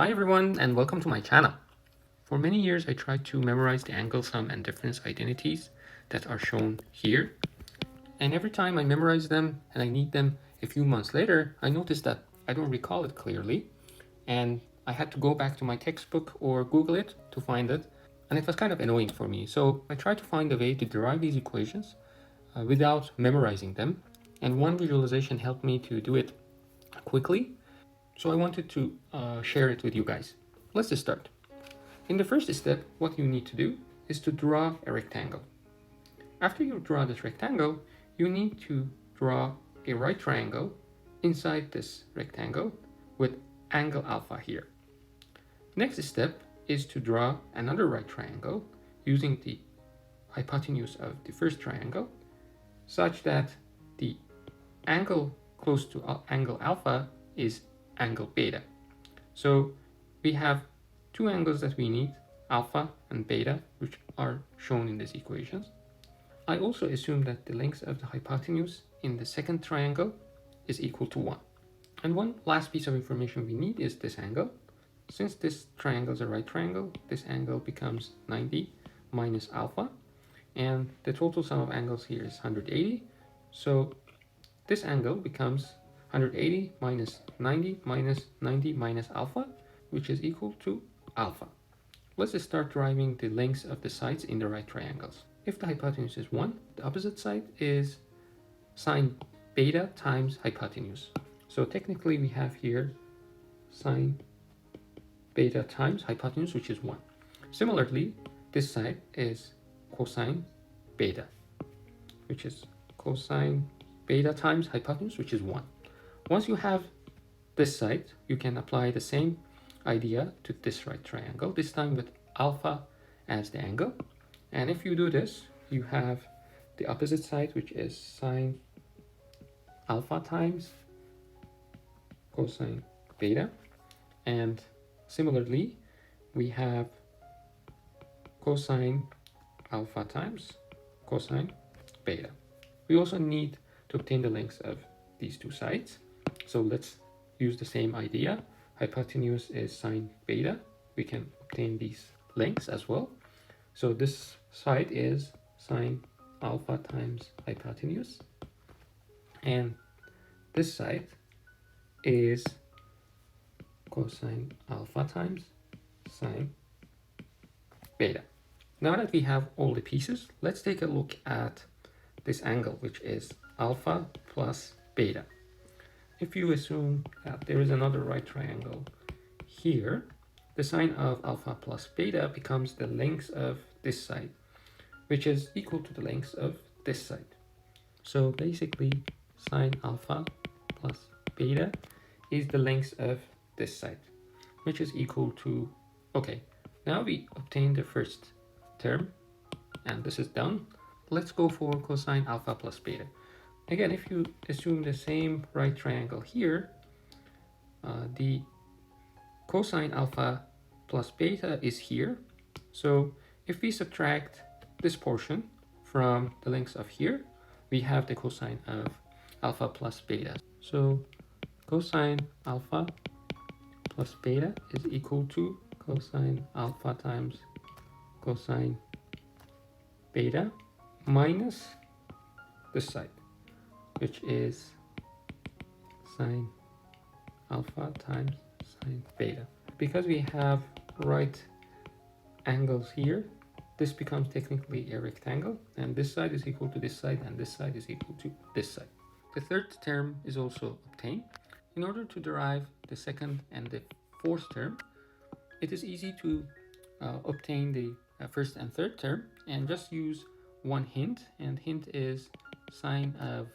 Hi everyone and welcome to my channel. For many years I tried to memorize the angle sum and difference identities that are shown here. And every time I memorize them and I need them a few months later, I noticed that I don't recall it clearly. And I had to go back to my textbook or Google it to find it. And it was kind of annoying for me. So I tried to find a way to derive these equations without memorizing them. And one visualization helped me to do it quickly. So I wanted to share it with you guys. Let's just start. In the first step, what you need to do is to draw a rectangle. After you draw this rectangle, you need to draw a right triangle inside this rectangle with angle alpha here. Next step is to draw another right triangle using the hypotenuse of the first triangle such that the angle close to angle alpha is angle beta. So we have two angles that we need, alpha and beta, which are shown in these equations. I also assume that the length of the hypotenuse in the second triangle is equal to 1. And one last piece of information we need is this angle. Since this triangle is a right triangle, this angle becomes 90 minus alpha, and the total sum of angles here is 180. So this angle becomes 180 minus 90 minus 90 minus alpha, which is equal to alpha. Let's just start deriving the lengths of the sides in the right triangles. If the hypotenuse is 1, the opposite side is sine beta times hypotenuse. So technically we have here sine beta times hypotenuse, which is 1. Similarly, this side is cosine beta, which is cosine beta times hypotenuse, which is 1. Once you have this side, you can apply the same idea to this right triangle, this time with alpha as the angle. And if you do this, you have the opposite side, which is sine alpha times cosine beta. And similarly, we have cosine alpha times cosine beta. We also need to obtain the lengths of these two sides. So let's use the same idea. Hypotenuse is sine beta. We can obtain these lengths as well. So this side is sine alpha times hypotenuse. And this side is cosine alpha times sine beta. Now that we have all the pieces, let's take a look at this angle, which is alpha plus beta. If you assume that there is another right triangle here, the sine of alpha plus beta becomes the length of this side, which is equal to the length of this side. So basically, sine alpha plus beta is the length of this side, which is equal to, okay, now we obtain the first term, and this is done. Let's go for cosine alpha plus beta. Again, if you assume the same right triangle here, the cosine alpha plus beta is here. So if we subtract this portion from the length of here, we have the cosine of alpha plus beta. So cosine alpha plus beta is equal to cosine alpha times cosine beta minus this side, which is sine alpha times sine beta. Because we have right angles here, this becomes technically a rectangle, and this side is equal to this side, and this side is equal to this side. The third term is also obtained. In order to derive the second and the fourth term, it is easy to obtain the first and third term and just use one hint, and hint is sine of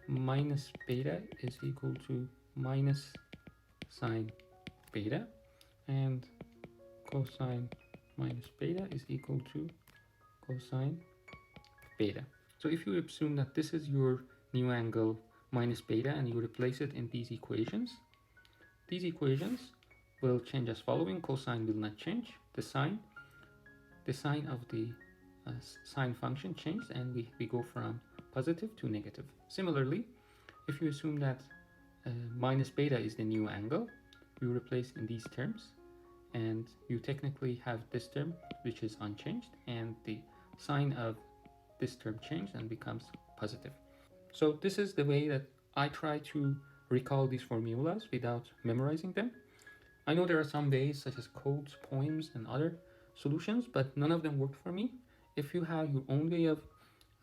minus beta is equal to minus sine beta, and cosine minus beta is equal to cosine beta. So if you assume that this is your new angle minus beta and you replace it in these equations will change as following. Cosine will not change. The sign of the sine function changed, and we go from positive to negative. Similarly, if you assume that minus beta is the new angle, you replace in these terms, and you technically have this term which is unchanged, and the sign of this term changed and becomes positive. So this is the way that I try to recall these formulas without memorizing them. I know there are some ways such as codes, poems, and other solutions, but none of them worked for me. If you have your own way of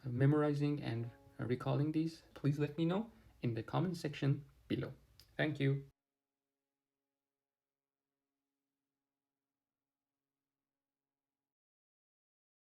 memorizing and recalling these, please let me know in the comment section below. Thank you.